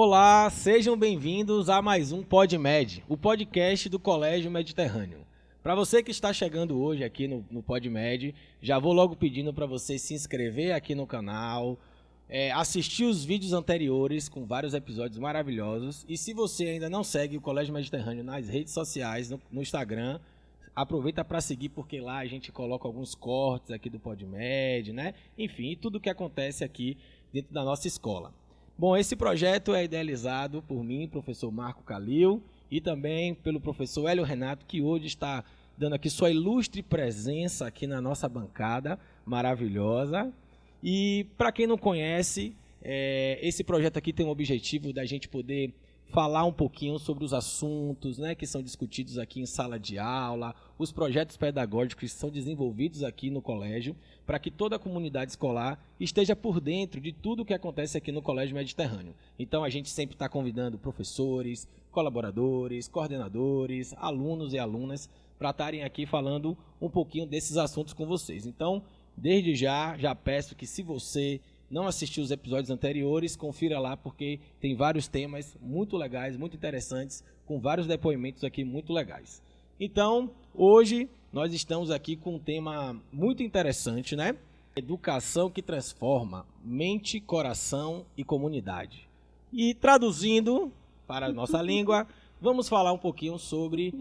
Olá, sejam bem-vindos a mais um PodMed, o podcast do Colégio Mediterrâneo. Para você que está chegando hoje aqui no PodMed, já vou logo pedindo para você se inscrever aqui no canal, assistir os vídeos anteriores com vários episódios maravilhosos. E se você ainda não segue o Colégio Mediterrâneo nas redes sociais, no Instagram, aproveita para seguir, porque lá a gente coloca alguns cortes aqui do PodMed, né? Enfim, tudo o que acontece aqui dentro da nossa escola. Bom, esse projeto é idealizado por mim, professor Marco Calil, e também pelo professor Hélio Renato, que hoje está dando aqui sua ilustre presença aqui na nossa bancada maravilhosa. E para quem não conhece, esse projeto aqui tem o objetivo da gente poder falar um pouquinho sobre os assuntos, né, que são discutidos aqui em sala de aula, os projetos pedagógicos que são desenvolvidos aqui no colégio, para que toda a comunidade escolar esteja por dentro de tudo o que acontece aqui no Colégio Mediterrâneo. Então a gente sempre está convidando professores, colaboradores, coordenadores, alunos e alunas para estarem aqui falando um pouquinho desses assuntos com vocês. Então, desde já peço que, se você não assistiu os episódios anteriores, confira lá, porque tem vários temas muito legais, muito interessantes, com vários depoimentos aqui muito legais. Então, hoje nós estamos aqui com um tema muito interessante, né? Educação que transforma mente, coração e comunidade. E traduzindo para a nossa língua, vamos falar um pouquinho sobre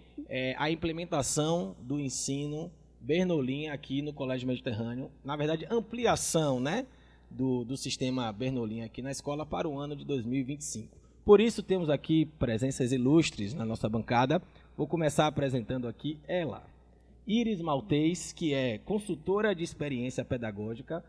a implementação do ensino Bernoulli aqui no Colégio Mediterrâneo. Na verdade, ampliação, né, do sistema Bernoulli aqui na escola para o ano de 2025. Por isso, temos aqui presenças ilustres na nossa bancada. Vou começar apresentando aqui ela, Iris Maltês, que é consultora de experiência pedagógica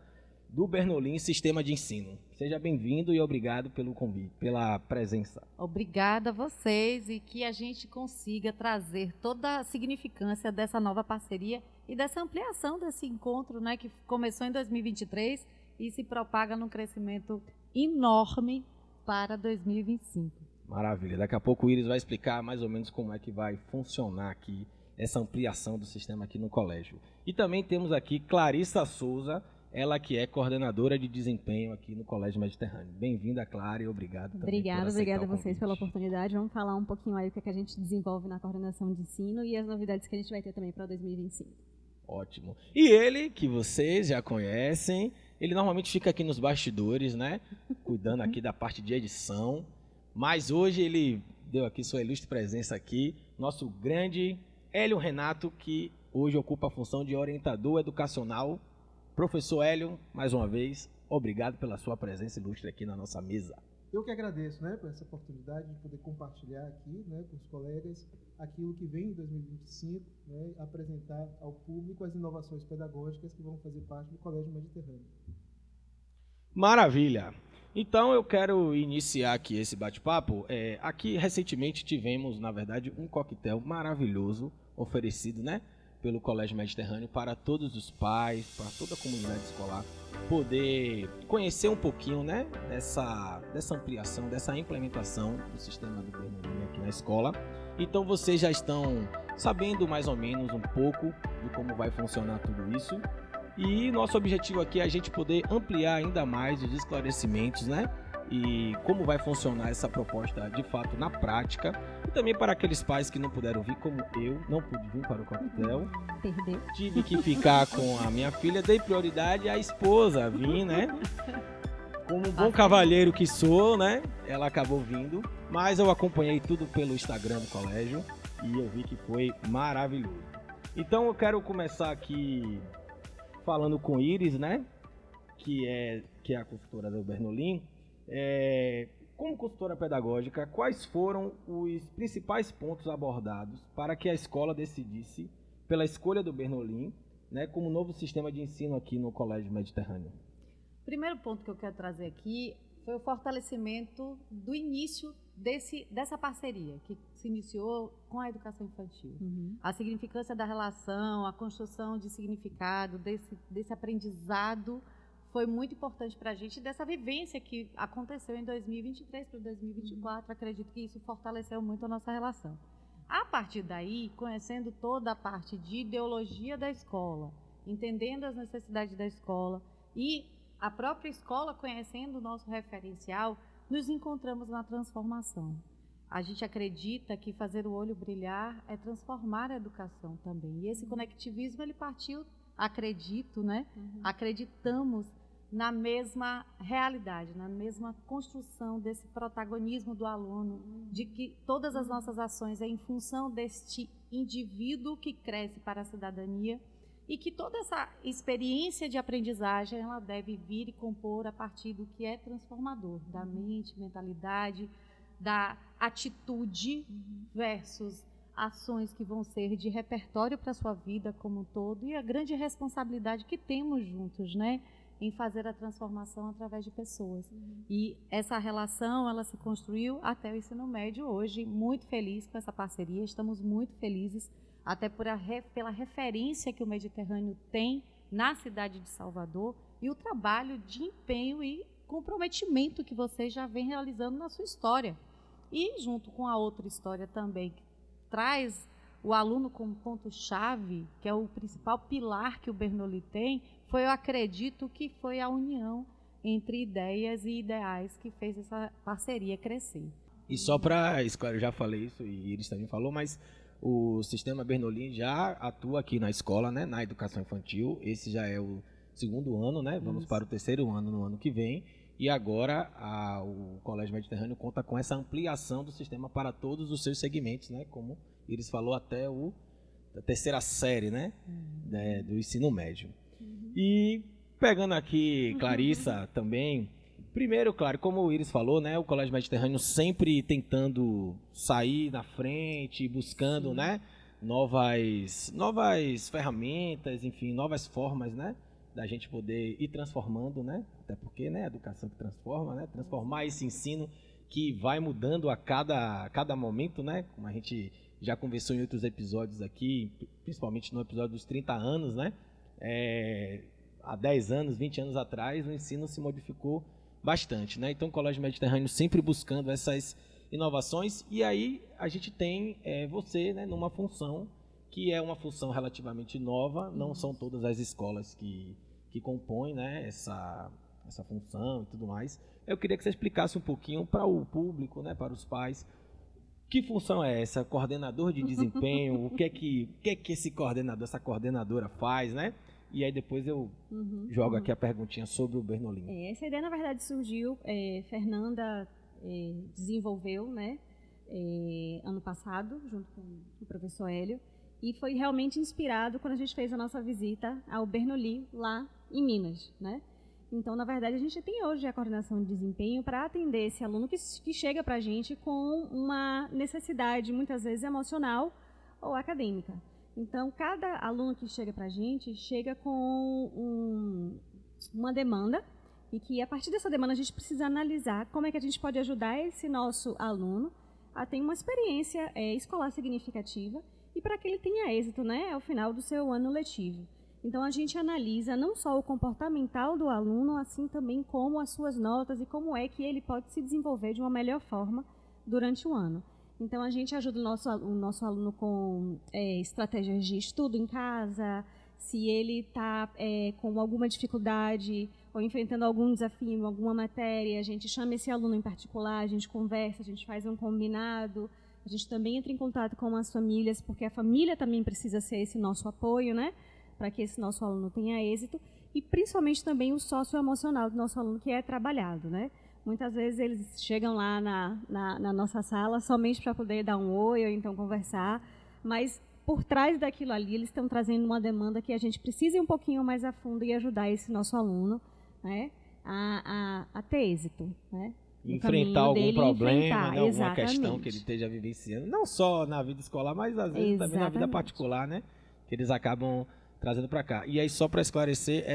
do Bernoulli Sistema de Ensino. Seja bem-vindo e obrigado pelo convite, pela presença. Obrigada a vocês, e que a gente consiga trazer toda a significância dessa nova parceria e dessa ampliação desse encontro, né, que começou em 2023 e se propaga num crescimento enorme para 2025. Maravilha. Daqui a pouco o Iris vai explicar mais ou menos como é que vai funcionar aqui essa ampliação do sistema aqui no colégio. E também temos aqui Clarissa Souza, ela que é coordenadora de desempenho aqui no Colégio Mediterrâneo. Bem-vinda, Clara, e obrigado também Obrigada a vocês pela oportunidade. Vamos falar um pouquinho aí o que a gente desenvolve na coordenação de ensino e as novidades que a gente vai ter também para 2025. Ótimo. E ele, que vocês já conhecem, ele normalmente fica aqui nos bastidores, né? Cuidando aqui da parte de edição. Mas hoje ele deu aqui sua ilustre presença aqui, nosso grande Hélio Renato, que hoje ocupa a função de orientador educacional. Professor Hélio, mais uma vez, obrigado pela sua presença ilustre aqui na nossa mesa. Eu que agradeço, né, por essa oportunidade de poder compartilhar aqui, né, com os colegas aquilo que vem em 2025, né, apresentar ao público as inovações pedagógicas que vão fazer parte do Colégio Mediterrâneo. Maravilha! Então eu quero iniciar aqui esse bate-papo. Aqui recentemente tivemos, na verdade, um coquetel maravilhoso oferecido, né, pelo Colégio Mediterrâneo para todos os pais, para toda a comunidade escolar, poder conhecer um pouquinho, né, dessa ampliação, dessa implementação do sistema do Bernoulli aqui na escola. Então vocês já estão sabendo mais ou menos um pouco de como vai funcionar tudo isso. E nosso objetivo aqui é a gente poder ampliar ainda mais os esclarecimentos, né? E como vai funcionar essa proposta de fato na prática. E também para aqueles pais que não puderam vir, como eu, não pude vir para o coquetel. Perdeu. Tive que ficar com a minha filha, dei prioridade à esposa vir, né? Como um bom cavalheiro que sou, né? Ela acabou vindo, mas eu acompanhei tudo pelo Instagram do colégio e eu vi que foi maravilhoso. Então eu quero começar aqui falando com Iris, né? Que é a consultora do Bernoulli. Como consultora pedagógica, quais foram os principais pontos abordados para que a escola decidisse pela escolha do Bernoulli, né, como novo sistema de ensino aqui no Colégio Mediterrâneo? O primeiro ponto que eu quero trazer aqui foi o fortalecimento do início dessa parceria, que se iniciou com a educação infantil. A significância da relação, a construção de significado, desse aprendizado foi muito importante para a gente, dessa vivência que aconteceu em 2023 para 2024. Acredito que isso fortaleceu muito a nossa relação. A partir daí, conhecendo toda a parte de ideologia da escola, entendendo as necessidades da escola e a própria escola conhecendo o nosso referencial, nos encontramos na transformação. A gente acredita que fazer o olho brilhar é transformar a educação também. E esse conectivismo, ele partiu, acredito, né? Acreditamos na mesma realidade, na mesma construção desse protagonismo do aluno, de que todas as nossas ações é em função deste indivíduo que cresce para a cidadania e que toda essa experiência de aprendizagem ela deve vir e compor a partir do que é transformador, da mente, mentalidade, da atitude versus ações que vão ser de repertório para a sua vida como um todo e a grande responsabilidade que temos juntos, né, em fazer a transformação através de pessoas. E essa relação, ela se construiu até o ensino médio hoje, muito feliz com essa parceria, estamos muito felizes até pela referência que o Mediterrâneo tem na cidade de Salvador e o trabalho de empenho e comprometimento que você já vem realizando na sua história. E junto com a outra história também, que traz o aluno como ponto-chave, que é o principal pilar que o Bernoulli tem, eu acredito que foi a união entre ideias e ideais que fez essa parceria crescer. E só para esclarecer, eu já falei isso e Iris também falou, mas o sistema Bernoulli já atua aqui na escola, né, na educação infantil. Esse já é o segundo ano, né? Vamos para o terceiro ano no ano que vem. E agora o Colégio Mediterrâneo conta com essa ampliação do sistema para todos os seus segmentos, né? Como Iris falou, até a terceira série, né? Do ensino médio. E pegando aqui Clarissa também, primeiro, claro, como o Iris falou, né? O Colégio Mediterrâneo sempre tentando sair na frente, buscando, né? Novas ferramentas, enfim, novas formas, né? Da gente poder ir transformando, né? Até porque, né? A educação que transforma, né? Transformar esse ensino que vai mudando a cada momento, né? Como a gente já conversou em outros episódios aqui, principalmente no episódio dos 30 anos, né? Há 10 anos, 20 anos atrás, o ensino se modificou bastante, né? Então, o Colégio Mediterrâneo sempre buscando essas inovações e aí a gente tem você, né? Numa função que é uma função relativamente nova, não são todas as escolas que compõem, né, essa função e tudo mais. Eu queria que você explicasse um pouquinho para o público, né, para os pais, que função é essa? Coordenador de desempenho, o que é que esse coordenador, essa coordenadora faz, né? E aí depois eu jogo aqui a perguntinha sobre o Bernoulli. Essa ideia, na verdade, surgiu, Fernanda desenvolveu, né, ano passado, junto com o professor Hélio, e foi realmente inspirado quando a gente fez a nossa visita ao Bernoulli, lá em Minas, né? Então, na verdade, a gente tem hoje a coordenação de desempenho para atender esse aluno que chega para a gente com uma necessidade, muitas vezes, emocional ou acadêmica. Então, cada aluno que chega para a gente chega com uma demanda e que, a partir dessa demanda, a gente precisa analisar como é que a gente pode ajudar esse nosso aluno a ter uma experiência escolar significativa e para que ele tenha êxito, né, ao final do seu ano letivo. Então, a gente analisa não só o comportamental do aluno, assim também como as suas notas e como é que ele pode se desenvolver de uma melhor forma durante o ano. Então, a gente ajuda o nosso aluno com estratégias de estudo em casa, se ele está com alguma dificuldade ou enfrentando algum desafio em alguma matéria, a gente chama esse aluno em particular, a gente conversa, a gente faz um combinado, a gente também entra em contato com as famílias, porque a família também precisa ser esse nosso apoio, né, para que esse nosso aluno tenha êxito, e principalmente também o socioemocional do nosso aluno, que é trabalhado, né. Muitas vezes eles chegam lá na nossa sala somente para poder dar um oi ou então conversar, mas por trás daquilo ali eles estão trazendo uma demanda que a gente precisa ir um pouquinho mais a fundo e ajudar esse nosso aluno, né, a ter êxito, né. Enfrentar algum problema, né, alguma exatamente. questão que ele esteja vivenciando, não só na vida escolar, mas às vezes também na vida particular, né, que eles acabam trazendo para cá. E aí, só para esclarecer,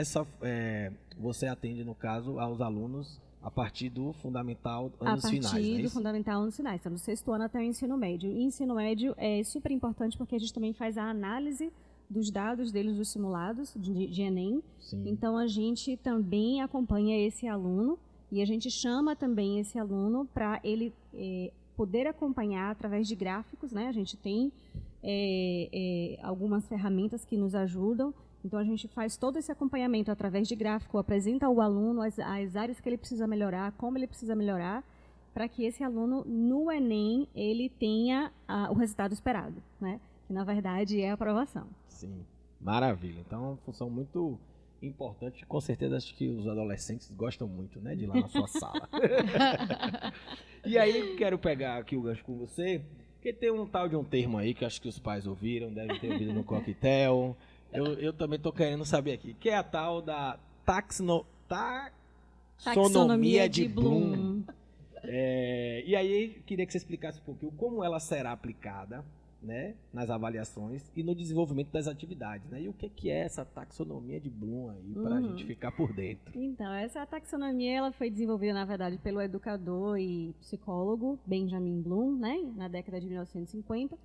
você atende, no caso, aos alunos a partir do fundamental anos finais, A partir do fundamental anos finais, então do 6º ano até o ensino médio. E ensino médio é super importante porque a gente também faz a análise dos dados deles dos simulados de Enem. Sim. Então, a gente também acompanha esse aluno e a gente chama também esse aluno para ele poder acompanhar através de gráficos, né? A gente tem algumas ferramentas que nos ajudam. Então, a gente faz todo esse acompanhamento através de gráfico, apresenta ao aluno as áreas que ele precisa melhorar, como ele precisa melhorar, para que esse aluno, no Enem, ele tenha o resultado esperado, né? Que, na verdade, é a aprovação. Sim, maravilha. Então, é uma função muito importante. Com certeza, acho que os adolescentes gostam muito, né, de ir lá na sua sala. E aí, quero pegar aqui o gancho com você, porque tem um tal de um termo aí que acho que os pais ouviram, devem ter ouvido no coquetel. Eu também estou querendo saber aqui, que é a tal da taxonomia de Bloom. E aí, queria que você explicasse um pouquinho como ela será aplicada, né, nas avaliações e no desenvolvimento das atividades, né? E o que é essa taxonomia de Bloom aí, para a gente ficar por dentro? Então, essa taxonomia ela foi desenvolvida, na verdade, pelo educador e psicólogo Benjamin Bloom, né, na década de 1950.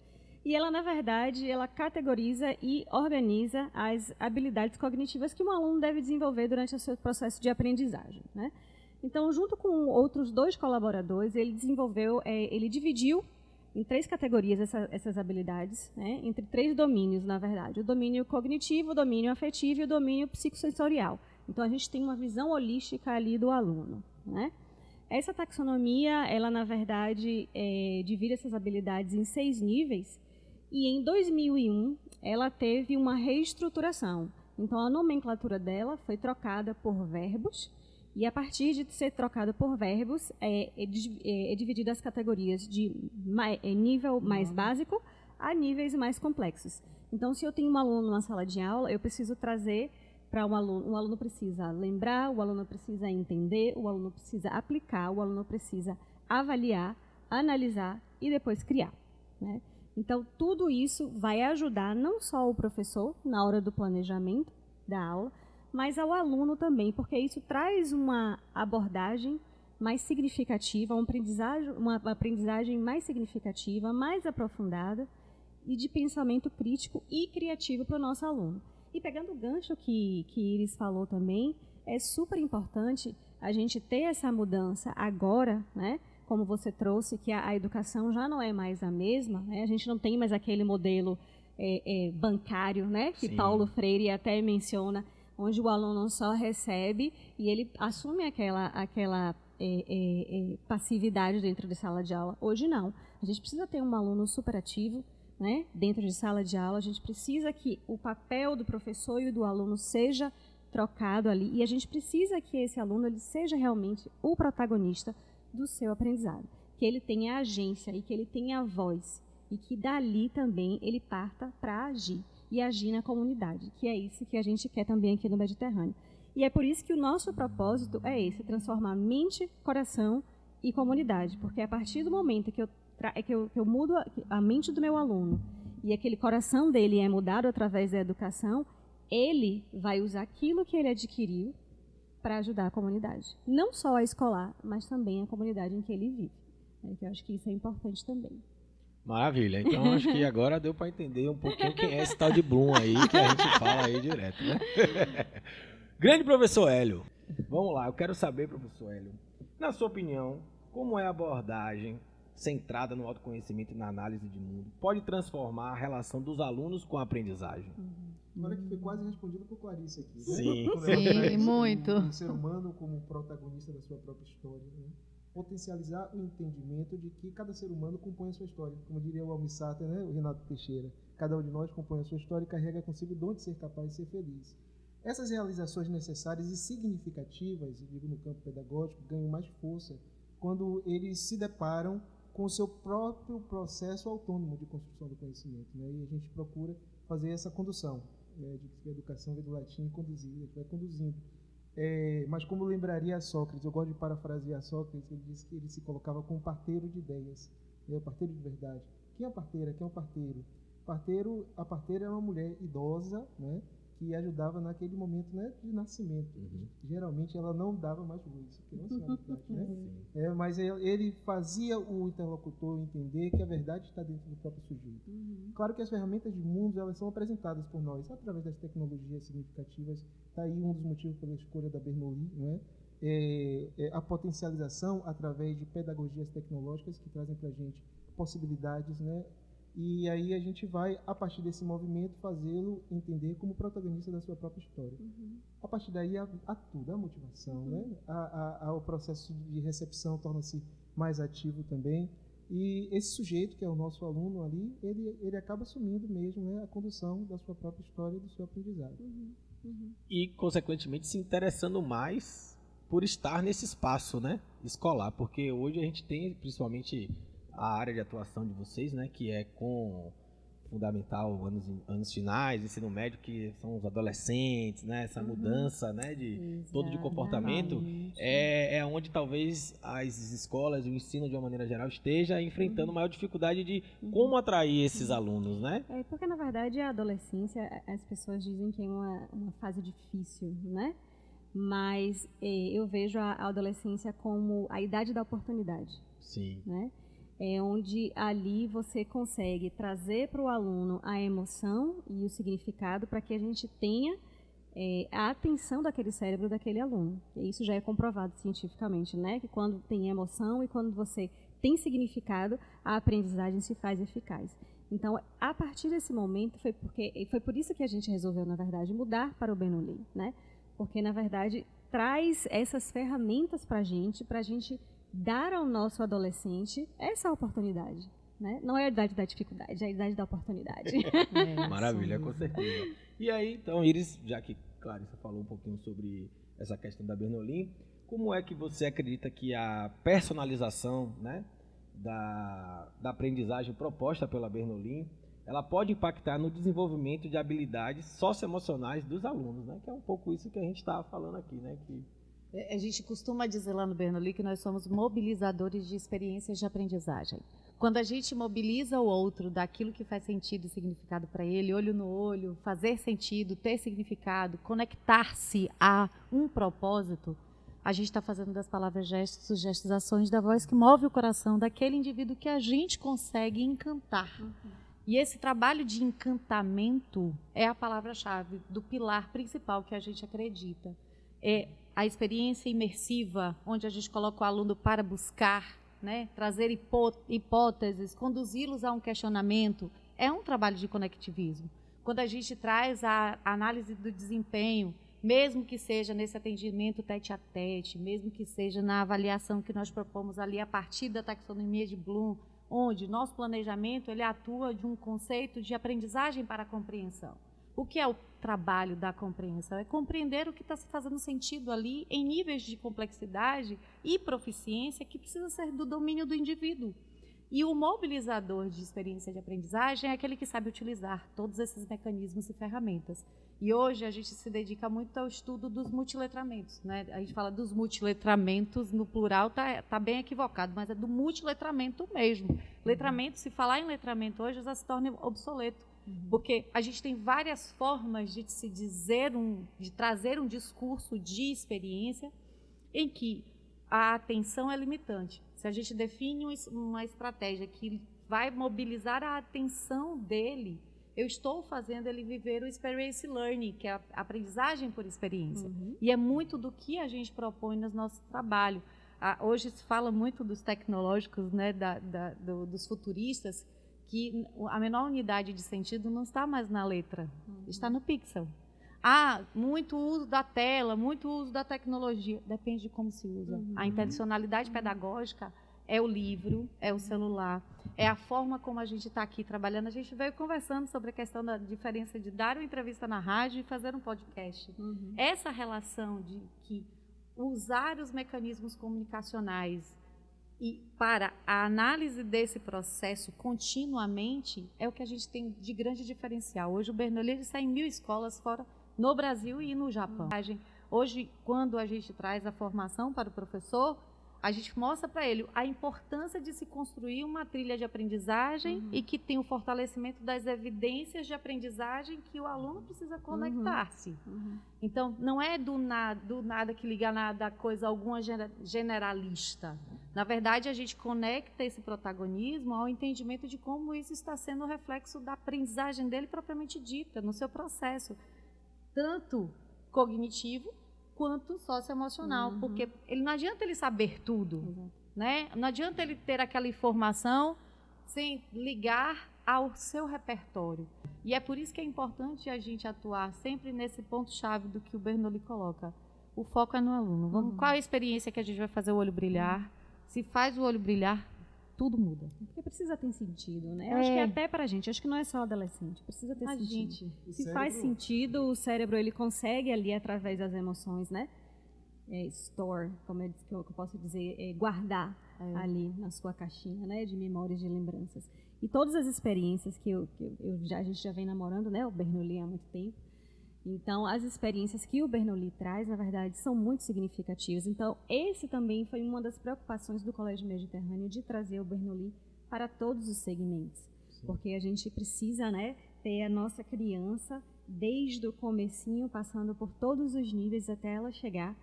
E ela, na verdade, ela categoriza e organiza as habilidades cognitivas que um aluno deve desenvolver durante o seu processo de aprendizagem, né? Então, junto com outros 2 colaboradores, ele dividiu em 3 categorias essas habilidades, né, entre 3 domínios, na verdade. O domínio cognitivo, o domínio afetivo e o domínio psicossensorial. Então, a gente tem uma visão holística ali do aluno, né? Essa taxonomia, ela, na verdade, divide essas habilidades em 6 níveis e, em 2001, ela teve uma reestruturação. Então, a nomenclatura dela foi trocada por verbos. E, a partir de ser trocado por verbos, é dividido as categorias de nível mais básico a níveis mais complexos. Então, se eu tenho um aluno numa sala de aula, eu preciso trazer para um aluno precisa lembrar, o aluno precisa entender, o aluno precisa aplicar, o aluno precisa avaliar, analisar e depois criar, né? Então, tudo isso vai ajudar não só o professor na hora do planejamento da aula, mas ao aluno também, porque isso traz uma abordagem mais significativa, uma aprendizagem mais significativa, mais aprofundada e de pensamento crítico e criativo para o nosso aluno. E pegando o gancho que Iris falou também, é super importante a gente ter essa mudança agora, né? Como você trouxe, que a educação já não é mais a mesma, né? A gente não tem mais aquele modelo bancário, né? Que Sim. Paulo Freire até menciona, onde o aluno só recebe e ele assume aquela passividade dentro de sala de aula. Hoje não. A gente precisa ter um aluno superativo, né, dentro de sala de aula. A gente precisa que o papel do professor e do aluno seja trocado ali e a gente precisa que esse aluno ele seja realmente o protagonista do seu aprendizado, que ele tenha agência e que ele tenha voz e que dali também ele parta para agir. E agir na comunidade, que é isso que a gente quer também aqui no Mediterrâneo. E é por isso que o nosso propósito é esse, transformar mente, coração e comunidade, porque a partir do momento que eu mudo a mente do meu aluno e aquele coração dele é mudado através da educação, ele vai usar aquilo que ele adquiriu para ajudar a comunidade. Não só a escolar, mas também a comunidade em que ele vive. Eu acho que isso é importante também. Maravilha, então acho que agora deu para entender um pouquinho quem é esse tal de Bloom aí, que a gente fala aí direto, né? Grande professor Hélio, vamos lá, eu quero saber, professor Hélio, na sua opinião, como é a abordagem centrada no autoconhecimento e na análise de mundo pode transformar a relação dos alunos com a aprendizagem? Olha que foi quase respondido por Clarice aqui, né? Sim, Sim, muito. O ser humano como protagonista da sua própria história, né? Potencializar o entendimento de que cada ser humano compõe a sua história. Como diria o Almir Sater, né, o Renato Teixeira, cada um de nós compõe a sua história e carrega consigo o dom de ser capaz de ser feliz. Essas realizações necessárias e significativas, digo no campo pedagógico, ganham mais força quando eles se deparam com o seu próprio processo autônomo de construção do conhecimento, né? E a gente procura fazer essa condução, né, de que a educação vem do latim conduzir, a gente vai conduzindo. Mas como lembraria Sócrates, eu gosto de parafrasear Sócrates, ele disse que ele se colocava como parteiro de ideias, né, o parteiro de verdade. Quem é a parteira? Quem é o parteiro? A parteira é uma mulher idosa, né, que ajudava naquele momento, né, de nascimento. Geralmente ela não dava mais luz, que não é verdade, né? Mas ele fazia o interlocutor entender que a verdade está dentro do próprio sujeito. Claro que as ferramentas de mundo elas são apresentadas por nós através das tecnologias significativas. Está aí um dos motivos pela escolha da Bernoulli, né? A potencialização através de pedagogias tecnológicas que trazem para a gente possibilidades, né, E aí a gente vai, a partir desse movimento, fazê-lo entender como protagonista da sua própria história. A partir daí, a tudo, a motivação, né? O processo de recepção torna-se mais ativo também. E esse sujeito, que é o nosso aluno ali, ele acaba assumindo mesmo, né, a condução da sua própria história e do seu aprendizado. E, consequentemente, se interessando mais por estar nesse espaço, né, escolar. Porque hoje a gente tem, principalmente, a área de atuação de vocês, né, que é com fundamental, anos finais, ensino médio, que são os adolescentes, né, essa mudança, né, todo de comportamento, é onde talvez as escolas e o ensino de uma maneira geral esteja enfrentando maior dificuldade de como atrair esses alunos, né? Porque na verdade a adolescência, as pessoas dizem que é uma fase difícil, né? Mas eu vejo a adolescência como a idade da oportunidade. Sim. Né? É onde ali você consegue trazer para o aluno a emoção e o significado para que a gente tenha a atenção daquele cérebro daquele aluno. E isso já é comprovado cientificamente, né? Que quando tem emoção e quando você tem significado, a aprendizagem se faz eficaz. Então, a partir desse momento, foi por isso que a gente resolveu, na verdade, mudar para o Bernoulli, né? Porque, na verdade, traz essas ferramentas para a gente dar ao nosso adolescente essa oportunidade, né? Não é a idade da dificuldade, é a idade da oportunidade. Maravilha, com certeza. E aí, então, Iris, já que Clarissa falou um pouquinho sobre essa questão da Bernoulli, como é que você acredita que a personalização, né, da aprendizagem proposta pela Bernoulli, ela pode impactar no desenvolvimento de habilidades socioemocionais dos alunos, né? Que é um pouco isso que a gente estava falando aqui, né? A gente costuma dizer lá no Bernoulli que nós somos mobilizadores de experiências de aprendizagem. Quando a gente mobiliza o outro daquilo que faz sentido e significado para ele, olho no olho, fazer sentido, ter significado, conectar-se a um propósito, a gente está fazendo das palavras gestos, ações da voz que move o coração daquele indivíduo que a gente consegue encantar. E esse trabalho de encantamento é a palavra-chave do pilar principal que a gente acredita. É a experiência imersiva, onde a gente coloca o aluno para buscar, né, trazer hipóteses, conduzi-los a um questionamento, é um trabalho de conectivismo. Quando a gente traz a análise do desempenho, mesmo que seja nesse atendimento tete-a-tete, mesmo que seja na avaliação que nós propomos ali a partir da taxonomia de Bloom, onde nosso planejamento ele atua de um conceito de aprendizagem para a compreensão. O que é o trabalho da compreensão? É compreender o que está se fazendo sentido ali em níveis de complexidade e proficiência que precisa ser do domínio do indivíduo. E o mobilizador de experiência de aprendizagem é aquele que sabe utilizar todos esses mecanismos e ferramentas. E hoje a gente se dedica muito ao estudo dos multiletramentos, né? A gente fala dos multiletramentos, no plural tá bem equivocado, mas é do multiletramento mesmo. Letramento, se falar em letramento hoje, já se torna obsoleto. Porque a gente tem várias formas de se dizer, de trazer um discurso de experiência em que a atenção é limitante. Se a gente define uma estratégia que vai mobilizar a atenção dele, eu estou fazendo ele viver o experience learning, que é a aprendizagem por experiência. E é muito do que a gente propõe no nosso trabalho. Hoje se fala muito dos tecnológicos, né, dos futuristas, que a menor unidade de sentido não está mais na letra, está no pixel. Muito uso da tela, muito uso da tecnologia, depende de como se usa. A intencionalidade pedagógica é o livro, é o celular, é a forma como a gente está aqui trabalhando. A gente veio conversando sobre a questão da diferença de dar uma entrevista na rádio e fazer um podcast. Essa relação de que usar os mecanismos comunicacionais e para a análise desse processo continuamente é o que a gente tem de grande diferencial. Hoje o Bernoulli está em 1000 escolas fora no Brasil e no Japão. Hoje, quando a gente traz a formação para o professor, a gente mostra para ele a importância de se construir uma trilha de aprendizagem e que tem o fortalecimento das evidências de aprendizagem que o aluno precisa conectar-se. Então, não é do nada que liga nada coisa alguma generalista. Na verdade, a gente conecta esse protagonismo ao entendimento de como isso está sendo o reflexo da aprendizagem dele propriamente dita, no seu processo, tanto cognitivo quanto socioemocional, porque não adianta ele saber tudo, né? Não adianta ele ter aquela informação sem ligar ao seu repertório. E é por isso que é importante a gente atuar sempre nesse ponto-chave do que o Bernoulli coloca. O foco é no aluno. Qual é a experiência que a gente vai fazer o olho brilhar? Se faz o olho brilhar, tudo muda. Porque precisa ter sentido, né? Acho que até pra gente, acho que não é só adolescente, precisa ter sentido. Se faz sentido, o cérebro ele consegue ali, através das emoções, né? Store, como eu posso dizer, guardar ali na sua caixinha, né? De memórias, de lembranças. E todas as experiências que a gente já vem namorando, né? O Bernoulli há muito tempo. Então, as experiências que o Bernoulli traz, na verdade, são muito significativas. Então, esse também foi uma das preocupações do Colégio Mediterrâneo de trazer o Bernoulli para todos os segmentos. Sim. Porque a gente precisa, né, ter a nossa criança desde o comecinho, passando por todos os níveis até ela chegar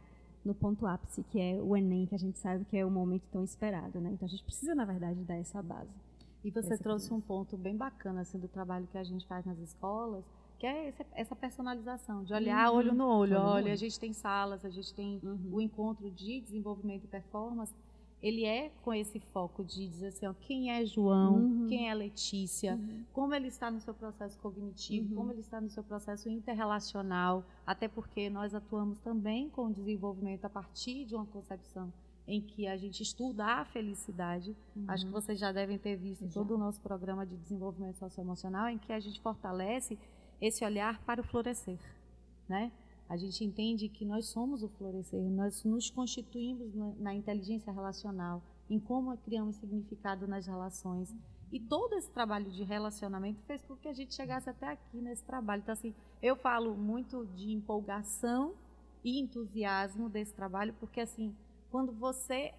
no ponto ápice, que é o Enem, que a gente sabe que é o momento tão esperado, né? Então, a gente precisa, na verdade, dar essa base. E você trouxe um ponto bem bacana, assim, do trabalho que a gente faz nas escolas, que é essa personalização, de olhar olho no olho. Olha, a gente tem salas, a gente tem o encontro de desenvolvimento e performance. Ele é com esse foco de dizer assim, ó, quem é João, quem é Letícia, como ele está no seu processo cognitivo, como ele está no seu processo interrelacional, até porque nós atuamos também com o desenvolvimento a partir de uma concepção em que a gente estuda a felicidade. Acho que vocês já devem ter visto todo o nosso programa de desenvolvimento socioemocional, em que a gente fortalece esse olhar para o florescer, né? A gente entende que nós somos o florescer, nós nos constituímos na inteligência relacional, em como criamos significado nas relações. E todo esse trabalho de relacionamento fez com que a gente chegasse até aqui nesse trabalho. Então, assim, eu falo muito de empolgação e entusiasmo desse trabalho, porque, assim, quando você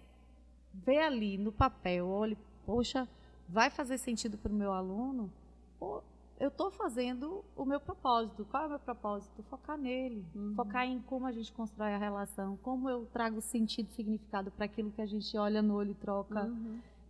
vê ali no papel, olha, poxa, vai fazer sentido para o meu aluno, pô, eu estou fazendo o meu propósito. Qual é o meu propósito? Focar nele. Focar em como a gente constrói a relação, como eu trago sentido, significado para aquilo que a gente olha no olho e troca.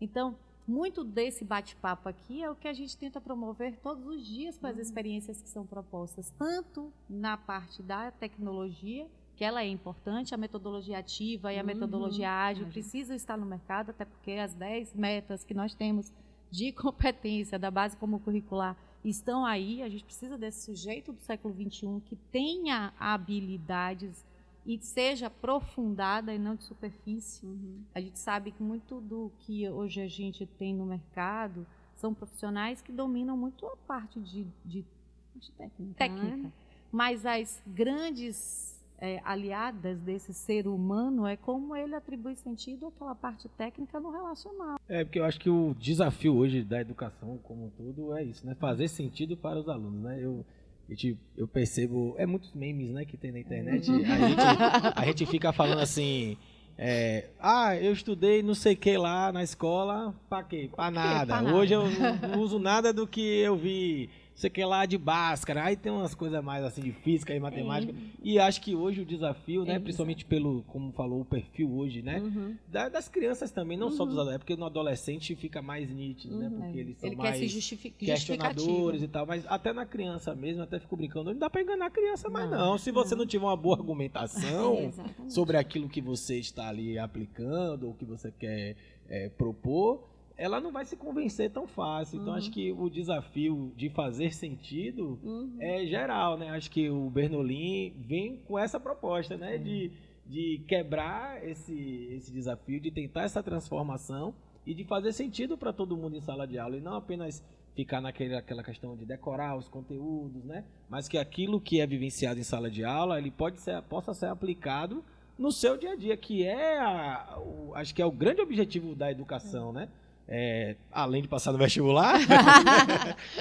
Então, muito desse bate-papo aqui é o que a gente tenta promover todos os dias com as experiências que são propostas, tanto na parte da tecnologia, que ela é importante, a metodologia ativa e a metodologia ágil precisam estar no mercado, até porque as 10 metas que nós temos de competência da base comum curricular estão aí. A gente precisa desse sujeito do século XXI que tenha habilidades e seja aprofundada e não de superfície. A gente sabe que muito do que hoje a gente tem no mercado são profissionais que dominam muito a parte de técnica. Mas as grandes aliadas desse ser humano é como ele atribui sentido àquela parte técnica no relacional. Porque eu acho que o desafio hoje da educação como um todo é isso, né? Fazer sentido para os alunos, né? Eu percebo, muitos memes, né, que tem na internet, a gente fica falando assim, eu estudei não sei o que lá na escola, pra quê? Pra nada. Hoje eu não uso nada do que eu vi, sei que lá de Bhaskara, aí tem umas coisas mais assim de física e matemática, e acho que hoje o desafio, né, principalmente pelo, como falou, o perfil hoje, né, das crianças também, não só dos adolescentes, porque no adolescente fica mais nítido, né, porque eles são mais questionadores e tal, mas até na criança mesmo, até fico brincando, não dá pra enganar a criança, mas não, se você não tiver uma boa argumentação sobre aquilo que você está ali aplicando, ou que você quer propor, ela não vai se convencer tão fácil. Então, acho que o desafio de fazer sentido é geral, né? Acho que o Bernoulli vem com essa proposta, né? De quebrar esse desafio, de tentar essa transformação e de fazer sentido para todo mundo em sala de aula. E não apenas ficar naquela questão de decorar os conteúdos, né? Mas que aquilo que é vivenciado em sala de aula, ele possa ser aplicado no seu dia a dia, que acho que é o grande objetivo da educação, né? Além de passar no vestibular,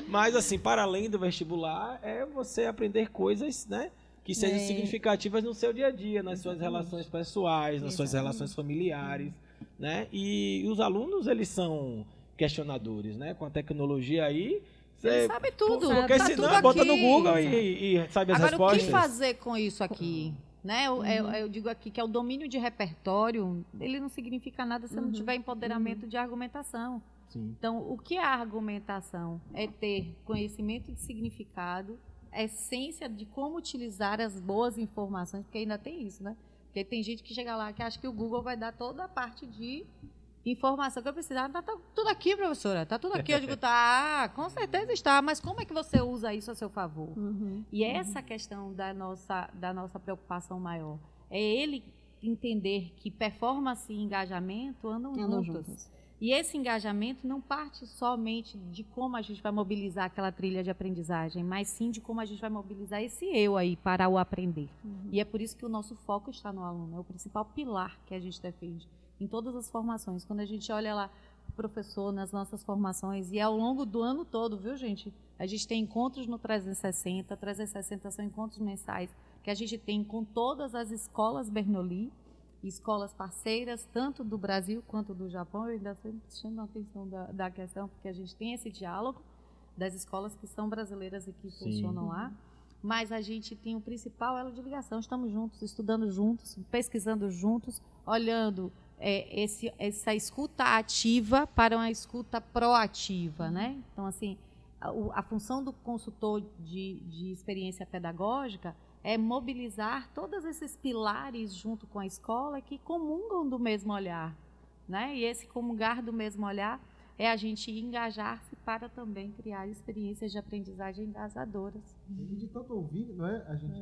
mas assim, para além do vestibular, é você aprender coisas, né, que sejam significativas no seu dia a dia, nas suas relações pessoais, nas suas relações familiares, né, e os alunos, eles são questionadores, né, com a tecnologia aí, você sabe tudo, porque senão bota no Google e sabe as respostas. Agora, o que fazer com isso aqui? Né? Eu digo aqui que é o domínio de repertório, ele não significa nada se não tiver empoderamento de argumentação. Sim. Então, o que é a argumentação? É ter conhecimento de significado, a essência de como utilizar as boas informações, porque ainda tem isso, né? Porque tem gente que chega lá que acha que o Google vai dar toda a parte de informação que eu precisava. Tá tudo aqui, professora, tá tudo aqui. Eu digo, tá, com certeza está, mas como é que você usa isso a seu favor? E essa questão da nossa preocupação maior é ele entender que performance e engajamento andam juntos. E esse engajamento não parte somente de como a gente vai mobilizar aquela trilha de aprendizagem, mas sim de como a gente vai mobilizar esse eu aí para o aprender. E é por isso que o nosso foco está no aluno, é o principal pilar que a gente defende em todas as formações. Quando a gente olha lá o professor nas nossas formações, e é ao longo do ano todo, viu, gente? A gente tem encontros no 360, 360 são encontros mensais, que a gente tem com todas as escolas Bernoulli, escolas parceiras, tanto do Brasil quanto do Japão. Eu ainda sempre chamo a atenção da questão, porque a gente tem esse diálogo das escolas que são brasileiras e que funcionam lá, mas a gente tem o principal elo de ligação. Estamos juntos, estudando juntos, pesquisando juntos, olhando essa escuta ativa para uma escuta proativa, né? Então, assim, a função do consultor de experiência pedagógica é mobilizar todos esses pilares junto com a escola que comungam do mesmo olhar, né? E esse comungar do mesmo olhar é a gente engajar-se para também criar experiências de aprendizagem engajadoras. E de tanto ouvir, não é? A gente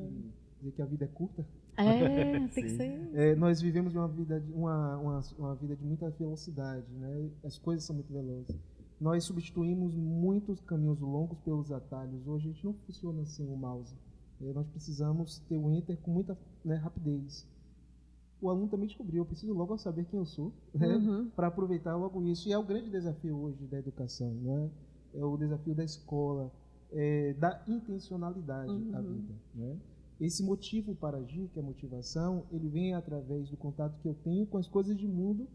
dizer que a vida é curta. Tem que ser. Nós vivemos uma vida de muita velocidade, né? As coisas são muito velozes. Nós substituímos muitos caminhos longos pelos atalhos. Hoje a gente não funciona sem o mouse. Nós precisamos ter o enter com muita rapidez. O aluno também descobriu, eu preciso logo saber quem eu sou, para aproveitar logo isso. E é o grande desafio hoje da educação, né? É o desafio da escola, da intencionalidade da vida, né? Esse motivo para agir, que é a motivação, ele vem através do contato que eu tenho com as coisas de mundo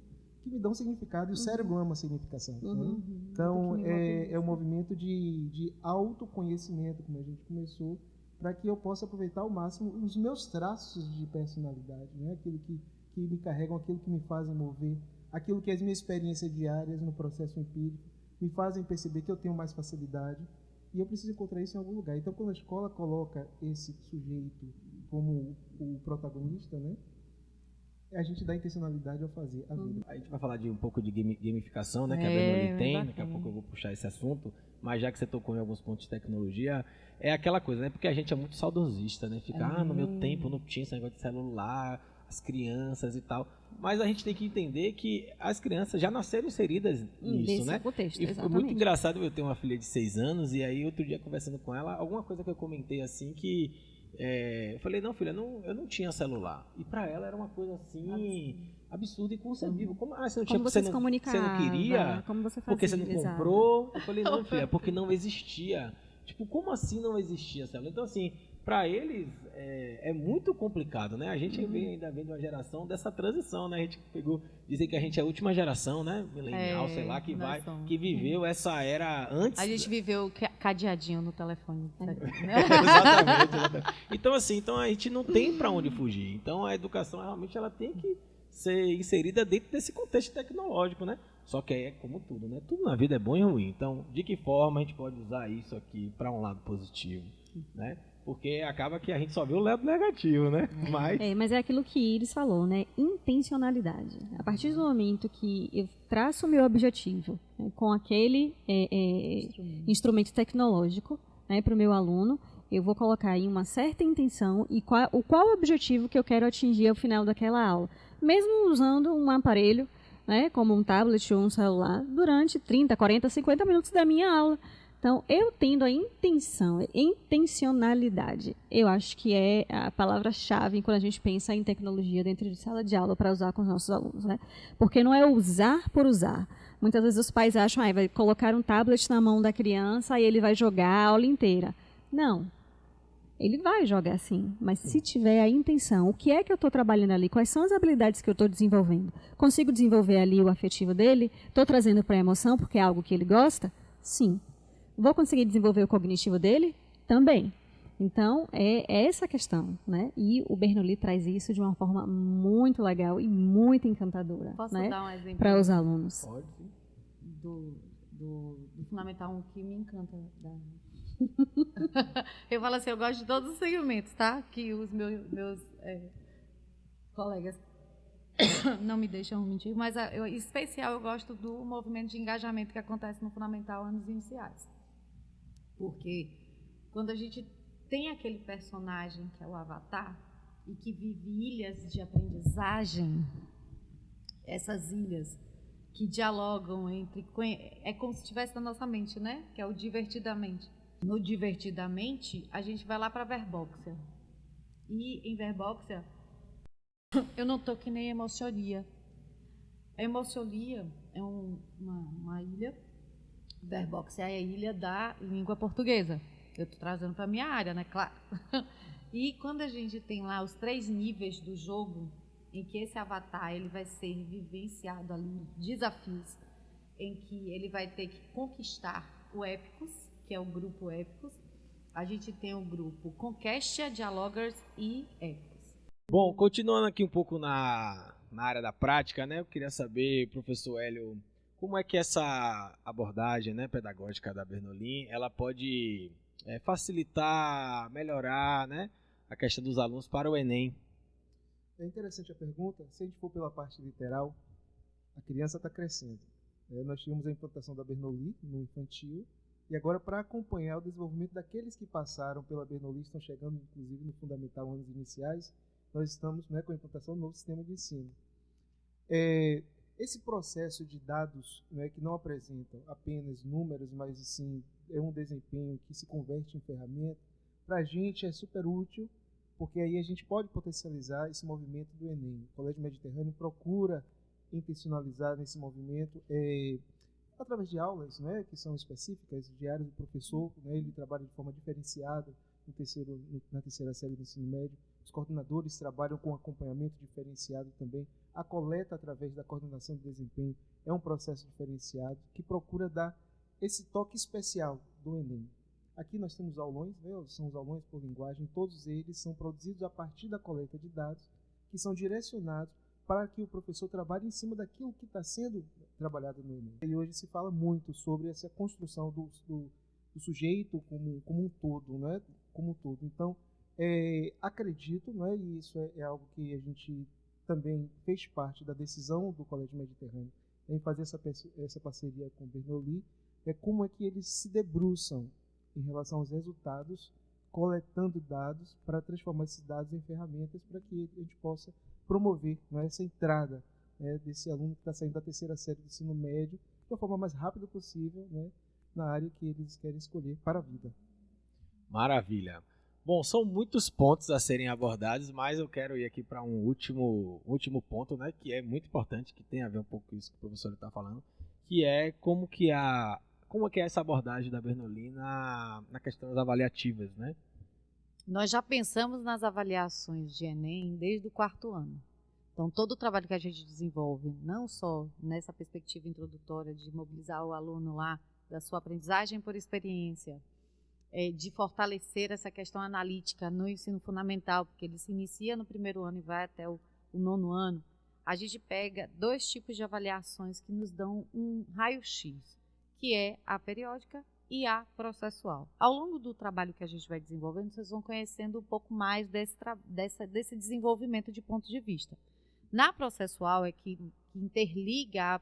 que me dão significado, e o cérebro ama significação. Né? Então, é um movimento de autoconhecimento, como a gente começou, para que eu possa aproveitar ao máximo os meus traços de personalidade, né? Aquilo que me carregam, aquilo que me fazem mover, aquilo que as minhas experiências diárias no processo empírico me fazem perceber que eu tenho mais facilidade, e eu preciso encontrar isso em algum lugar. Então, quando a escola coloca esse sujeito como o protagonista, né? A gente dá intencionalidade ao fazer a vida. A gente vai falar de um pouco de gamificação, né, que a Bernoulli tem, daqui a pouco eu vou puxar esse assunto, mas já que você tocou em alguns pontos de tecnologia, é aquela coisa, né, porque a gente é muito saudosista, né, fica, no meu tempo não tinha esse negócio de celular, as crianças e tal, mas a gente tem que entender que as crianças já nasceram inseridas nisso, né, contexto, e foi muito engraçado. Eu tenho uma filha de 6 anos, e aí outro dia conversando com ela, alguma coisa que eu comentei assim que eu falei, não, filha, eu não tinha celular. E pra ela era uma coisa assim, absurda e inconcebível. Como você não tinha, você não queria? Como você fazia, porque você não comprou? Eu falei, não, filha, porque não existia. Tipo, como assim não existia celular? Então, assim, pra eles é muito complicado, né? A gente ainda vem de uma geração dessa transição, né? A gente dizem que a gente é a última geração, né? Milenial, sei lá, que viveu essa era antes. A gente viveu cadeadinho no telefone. Exatamente. Então, assim, a gente não tem pra onde fugir. Então, a educação, realmente, ela tem que ser inserida dentro desse contexto tecnológico, né? Só que é como tudo, né? Tudo na vida é bom e ruim. Então, de que forma a gente pode usar isso aqui para um lado positivo, né? Porque acaba que a gente só vê o lado negativo, né? Mas é aquilo que Iris falou, né? Intencionalidade. A partir do momento que eu traço o meu objetivo, né, com aquele instrumento tecnológico, né, para o meu aluno, eu vou colocar aí uma certa intenção e qual o objetivo que eu quero atingir ao final daquela aula. Mesmo usando um aparelho, né, como um tablet ou um celular, durante 30, 40, 50 minutos da minha aula. Então, eu tendo a intencionalidade, eu acho que é a palavra-chave quando a gente pensa em tecnologia dentro de sala de aula para usar com os nossos alunos, né? Porque não é usar por usar. Muitas vezes os pais acham, vai colocar um tablet na mão da criança e ele vai jogar a aula inteira. Não. Ele vai jogar sim, mas se tiver a intenção, o que é que eu estou trabalhando ali? Quais são as habilidades que eu estou desenvolvendo? Consigo desenvolver ali o afetivo dele? Estou trazendo para a emoção porque é algo que ele gosta? Sim. Vou conseguir desenvolver o cognitivo dele? Também. Então, é essa a questão, né? E o Bernoulli traz isso de uma forma muito legal e muito encantadora. Posso dar um exemplo? Para os alunos. Pode, sim. Do Fundamental 1 que me encanta. Eu falo assim, eu gosto de todos os segmentos, tá? Que os meus colegas não me deixam mentir, mas em especial eu gosto do movimento de engajamento que acontece no Fundamental Anos Iniciais. Porque quando a gente tem aquele personagem que é o Avatar e que vive ilhas de aprendizagem, essas ilhas que dialogam entre... É como se estivesse na nossa mente, né? Que é o Divertidamente. No Divertidamente, a gente vai lá para Verbóxia. E em Verbóxia, eu não estou que nem Emocionia. A Emocionia é uma ilha. Verbóxia é a ilha da língua portuguesa. Eu estou trazendo para a minha área, né? Claro. E quando a gente tem lá os 3 níveis do jogo, em que esse avatar ele vai ser vivenciado ali, desafios, em que ele vai ter que conquistar o Épicos, que é o grupo Épicos. A gente tem o grupo Conquestia, Dialogers e Épicos. Bom, continuando aqui um pouco na área da prática, né? Eu queria saber, professor Hélio, como é que essa abordagem, né, pedagógica da Bernoulli, ela pode facilitar, melhorar, né, a questão dos alunos para o Enem? É interessante a pergunta. Se a gente for pela parte literal, a criança está crescendo. Nós tínhamos a implantação da Bernoulli no infantil, e agora, para acompanhar o desenvolvimento daqueles que passaram pela Bernoulli, estão chegando, inclusive, no Fundamental Anos Iniciais, nós estamos, né, com a implantação do novo sistema de ensino. Esse processo de dados, né, que não apresentam apenas números, mas sim é um desempenho que se converte em ferramenta, para a gente é super útil, porque aí a gente pode potencializar esse movimento do Enem. O Colégio Mediterrâneo procura intencionalizar nesse movimento através de aulas, né, que são específicas, diárias do professor, né, ele trabalha de forma diferenciada na terceira série do ensino médio. Os coordenadores trabalham com acompanhamento diferenciado também. A coleta através da coordenação de desempenho é um processo diferenciado que procura dar esse toque especial do Enem. Aqui nós temos aulões, né, são os aulões por linguagem, todos eles são produzidos a partir da coleta de dados que são direcionados para que o professor trabalhe em cima daquilo que está sendo trabalhado no Enem. E hoje se fala muito sobre essa construção do sujeito como um todo, né? Como um todo. Então, acredito, né, e isso é algo que a gente também fez parte da decisão do Colégio Mediterrâneo em fazer essa parceria com o Bernoulli, como é que eles se debruçam em relação aos resultados, coletando dados para transformar esses dados em ferramentas para que a gente possa promover, né, essa entrada, né, desse aluno que está saindo da terceira série do ensino médio de uma forma mais rápida possível, né, na área que eles querem escolher para a vida. Maravilha. Bom, são muitos pontos a serem abordados, mas eu quero ir aqui para um último ponto, né, que é muito importante, que tem a ver um pouco com isso que o professor está falando, que é como é essa abordagem da Bernoulli na questão das avaliativas, né? Nós já pensamos nas avaliações de Enem desde o 4º ano. Então, todo o trabalho que a gente desenvolve, não só nessa perspectiva introdutória de mobilizar o aluno lá da sua aprendizagem por experiência, de fortalecer essa questão analítica no ensino fundamental, porque ele se inicia no 1º ano e vai até o 9º ano, a gente pega 2 tipos de avaliações que nos dão um raio-x, que é a periódica e a processual. Ao longo do trabalho que a gente vai desenvolvendo, vocês vão conhecendo um pouco mais desse desenvolvimento de ponto de vista. Na processual é que interliga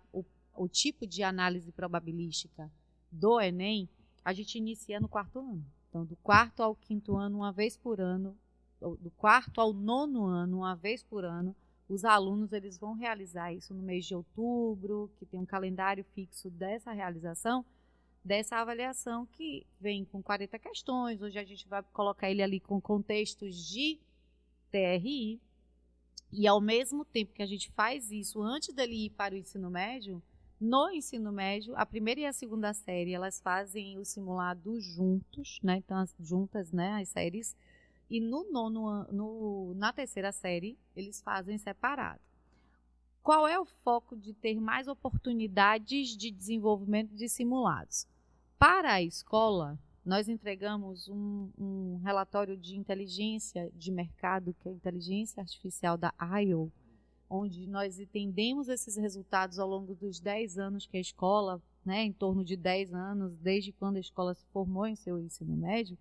o tipo de análise probabilística do Enem, a gente inicia no 4º ano. Então, do 4º ao 5º ano, uma vez por ano, do 4º ao 9º ano, uma vez por ano, os alunos eles vão realizar isso no mês de outubro, que tem um calendário fixo dessa realização, dessa avaliação que vem com 40 questões. Hoje a gente vai colocar ele ali com contextos de TRI, e ao mesmo tempo que a gente faz isso antes dele ir para o ensino médio, no ensino médio, a 1ª e a 2ª série, elas fazem o simulado juntos, né? Então, juntas, né, as séries, e na 3ª série, eles fazem separado. Qual é o foco de ter mais oportunidades de desenvolvimento de simulados? Para a escola, nós entregamos um relatório de inteligência de mercado, que é a inteligência artificial da IO, onde nós entendemos esses resultados ao longo dos 10 anos que a escola, né, em torno de 10 anos, desde quando a escola se formou em seu ensino médio,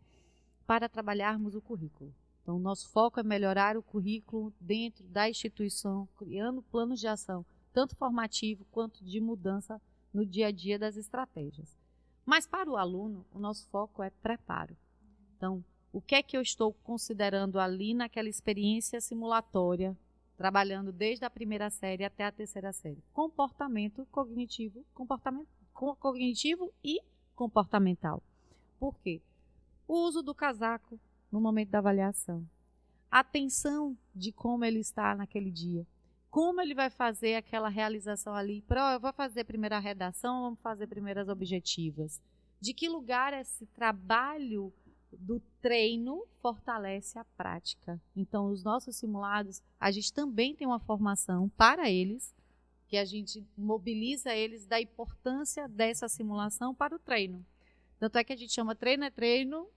para trabalharmos o currículo. Então, o nosso foco é melhorar o currículo dentro da instituição, criando planos de ação, tanto formativo quanto de mudança no dia a dia das estratégias. Mas, para o aluno, o nosso foco é preparo. Então, o que é que eu estou considerando ali naquela experiência simulatória, trabalhando desde a primeira série até a terceira série? Comportamento cognitivo, cognitivo e comportamental. Por quê? O uso do casaco no momento da avaliação. A atenção de como ele está naquele dia. Como ele vai fazer aquela realização ali. Eu vou fazer primeiro a redação, vamos fazer primeiras objetivas. De que lugar esse trabalho do treino fortalece a prática. Então, os nossos simulados, a gente também tem uma formação para eles, que a gente mobiliza eles da importância dessa simulação para o treino. Tanto é que a gente chama treino é treino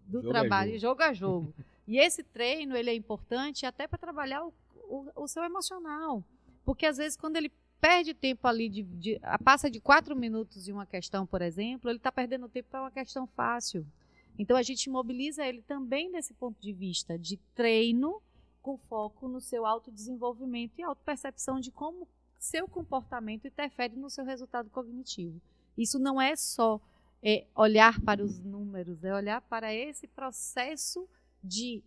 do trabalho, jogo a jogo. E esse treino, ele é importante até para trabalhar o seu emocional. Porque, às vezes, quando ele perde tempo ali, passa de 4 minutos de uma questão, por exemplo, ele está perdendo tempo para uma questão fácil. Então, a gente mobiliza ele também desse ponto de vista de treino com foco no seu autodesenvolvimento e autopercepção de como seu comportamento interfere no seu resultado cognitivo. Isso não é só olhar para os números, é olhar para esse processo de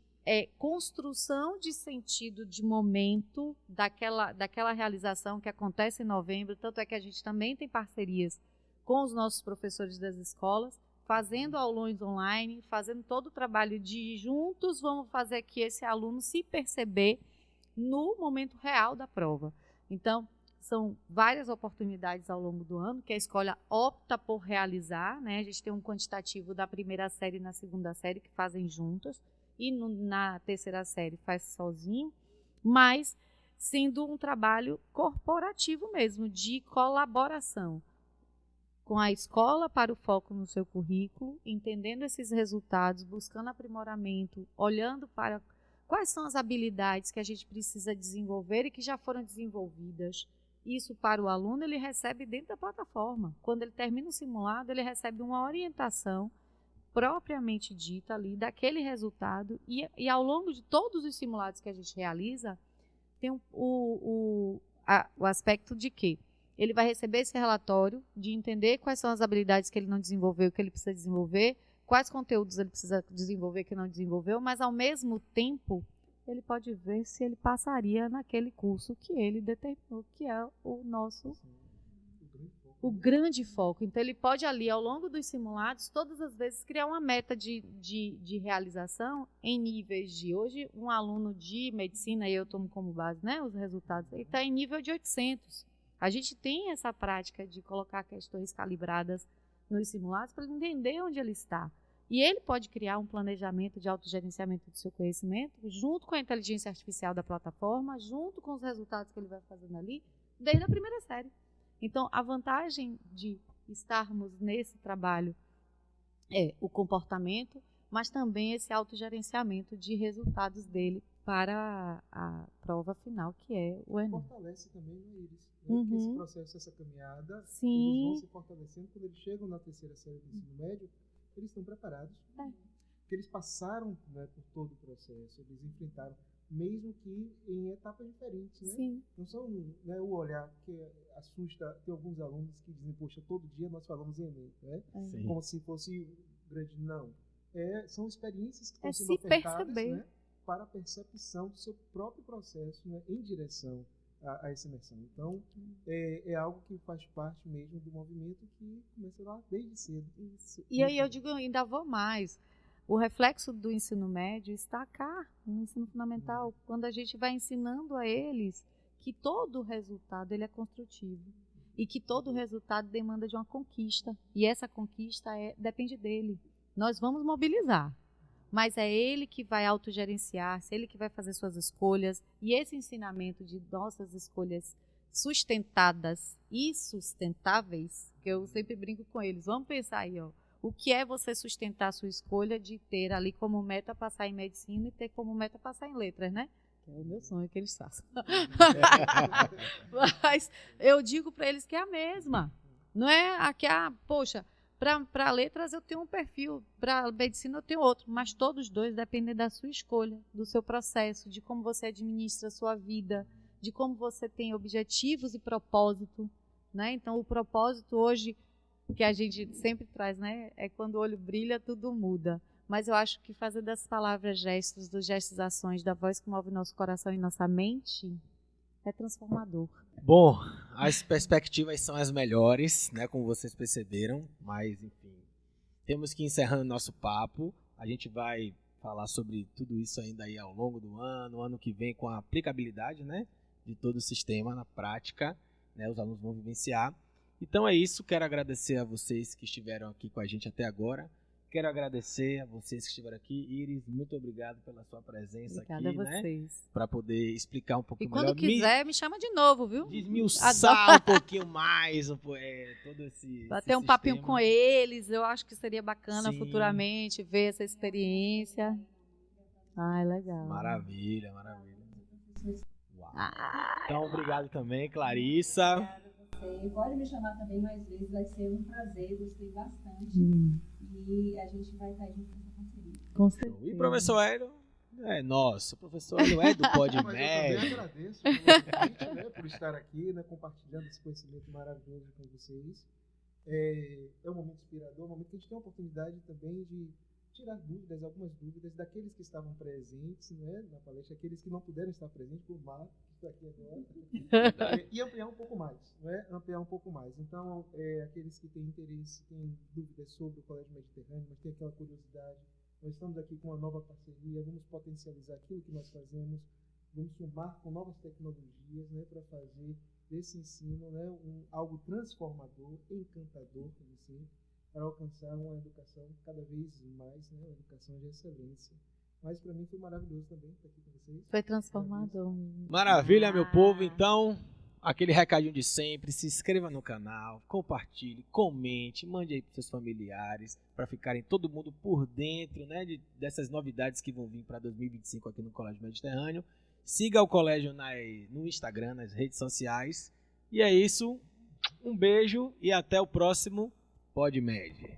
construção de sentido de momento daquela realização que acontece em novembro. Tanto é que a gente também tem parcerias com os nossos professores das escolas, fazendo aulões online, fazendo todo o trabalho de juntos, vamos fazer que esse aluno se perceber no momento real da prova. Então, são várias oportunidades ao longo do ano que a escola opta por realizar, né? A gente tem um quantitativo da primeira série e na segunda série que fazem juntas, e na terceira série faz sozinho, mas sendo um trabalho corporativo mesmo, de colaboração com a escola para o foco no seu currículo, entendendo esses resultados, buscando aprimoramento, olhando para quais são as habilidades que a gente precisa desenvolver e que já foram desenvolvidas. Isso para o aluno ele recebe dentro da plataforma. Quando ele termina o simulado, ele recebe uma orientação propriamente dita ali daquele resultado e ao longo de todos os simulados que a gente realiza, tem o aspecto de que ele vai receber esse relatório, de entender quais são as habilidades que ele não desenvolveu, que ele precisa desenvolver, quais conteúdos ele precisa desenvolver que não desenvolveu, mas ao mesmo tempo ele pode ver se ele passaria naquele curso que ele determinou, que é o grande foco. Então, ele pode ali, ao longo dos simulados, todas as vezes, criar uma meta de realização em níveis de... Hoje, um aluno de medicina, e eu tomo como base, né, os resultados, ele está em nível de 800. A gente tem essa prática de colocar questões calibradas nos simulados para ele entender onde ele está. E ele pode criar um planejamento de autogerenciamento do seu conhecimento, junto com a inteligência artificial da plataforma, junto com os resultados que ele vai fazendo ali, desde a primeira série. Então, a vantagem de estarmos nesse trabalho é o comportamento, mas também esse autogerenciamento de resultados dele para a prova final, que é o Enem. Fortalece também eles, né? Porque esse processo, essa caminhada, sim, eles vão se fortalecendo. Quando eles chegam na terceira série do ensino médio, eles estão preparados. Porque eles passaram, né, por todo o processo, eles enfrentaram, mesmo que em etapas diferentes, né? Sim. Não são, né, o olhar que assusta. Tem alguns alunos que dizem, poxa, todo dia nós falamos em Enem, né? Como se fosse grande. Não. São experiências que estão sendo ofertadas, né, para a percepção do seu próprio processo, né, em direção a essa imersão. Então, é algo que faz parte mesmo do movimento que começa lá desde cedo. Isso. E aí eu digo, ainda vou mais. O reflexo do ensino médio está cá, no ensino fundamental, quando a gente vai ensinando a eles que todo resultado ele é construtivo e que todo resultado demanda de uma conquista. E essa conquista depende dele. Nós vamos mobilizar, mas é ele que vai autogerenciar-se, ele que vai fazer suas escolhas. E esse ensinamento de nossas escolhas sustentadas e sustentáveis, que eu sempre brinco com eles, vamos pensar aí, ó. O que é você sustentar a sua escolha de ter ali como meta passar em medicina e ter como meta passar em letras, né? Que é o meu sonho que eles façam. Mas eu digo para eles que é a mesma. Não é poxa, Para letras eu tenho um perfil, para medicina eu tenho outro, mas todos dois dependem da sua escolha, do seu processo, de como você administra a sua vida, de como você tem objetivos e propósito, né? Então, o propósito hoje, que a gente sempre traz, né? É quando o olho brilha, tudo muda. Mas eu acho que fazer das palavras gestos, dos gestos ações, da voz que move nosso coração e nossa mente, é transformador. Bom, as perspectivas são as melhores, né, como vocês perceberam, mas enfim, temos que ir encerrando nosso papo. A gente vai falar sobre tudo isso ainda aí ao longo do ano que vem, com a aplicabilidade, né, de todo o sistema na prática, né, os alunos vão vivenciar. Então é isso, quero agradecer a vocês que estiveram aqui com a gente até agora. Quero agradecer a vocês que estiveram aqui. Iris, muito obrigado pela sua presença. Obrigada aqui, a vocês. Né? Para poder explicar um pouquinho melhor. E melhor. quando quiser, me chama de novo, viu? Desmiuçar um pouquinho mais todo esse bater um papinho com eles, eu acho que seria bacana. Sim. Futuramente, ver essa experiência. Ai, legal. Maravilha. Uau. Então, obrigado também, Clarissa. Pode me chamar também mais vezes, vai ser um prazer, gostei bastante. E a gente vai estar junto nessa parceria. Com certeza. E professor Hélio? O professor Hélio é do PodMed. Mas eu também agradeço convite, né, por estar aqui, né, compartilhando esse conhecimento maravilhoso com vocês. É um momento inspirador, um momento que a gente tem a oportunidade também de tirar dúvidas, algumas dúvidas daqueles que estavam presentes, né, na palestra, aqueles que não puderam estar presentes, por Mar, que está aqui agora, e ampliar um pouco mais, né, Então, aqueles que têm interesse, têm dúvidas sobre o Colégio Mediterrâneo, mas têm aquela curiosidade, nós estamos aqui com uma nova parceria, vamos potencializar aquilo que nós fazemos, vamos somar com novas tecnologias, né, para fazer desse ensino, né, algo transformador, encantador, como sempre, para alcançar uma educação cada vez mais, né, uma educação de excelência. Mas para mim foi maravilhoso também estar aqui com vocês. Foi transformador. Maravilha, meu povo. Então, aquele recadinho de sempre, se inscreva no canal, compartilhe, comente, mande aí para seus familiares, para ficarem todo mundo por dentro, né, dessas novidades que vão vir para 2025 aqui no Colégio Mediterrâneo. Siga o colégio no Instagram, nas redes sociais. E é isso. Um beijo e até o próximo PodMed.